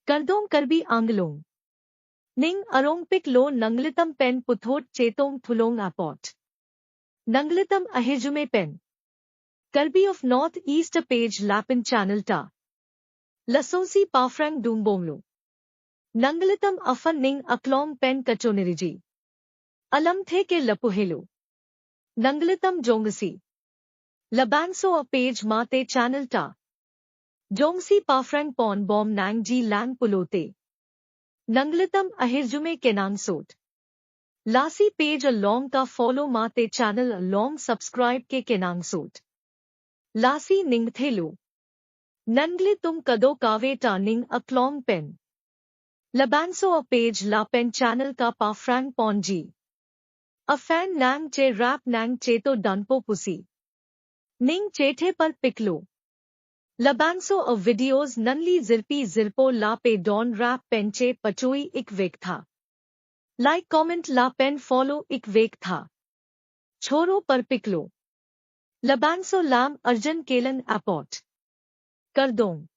Kardong karbi anglong. Ning arong piklo nanglitam pen puthot chetong thulong apot. Nanglitam ahijume pen. Karbi of North East a page lapin channel ta. Lasosi pafrang dumbonglo. Nanglitam afan ning aklong pen kachoniriji. Alam the ke lapuhelo. Nanglitam jongasi. Labanso a page mate channel ta. Jongsi pafrang pon bom nang ji lang pulote. Nanglitam ahirjume kenangsot. Lasi page a long ka follow mate channel a long subscribe ke kenangsot. Lasi ningthelu. Nangli tum kado kave ta ning a klong pen. Labanso a page la pen channel ka pafrang ponji. A fan nang che rap nang cheto danpo pusi. Ning chethe par piklo. Labanso a videos nanli zirpi zirpo la pe don rap penche pachui ik vek tha. Like comment la pen follow ik vek tha. Choro par piklo. Labanso lam arjan kelan apot. Kardong.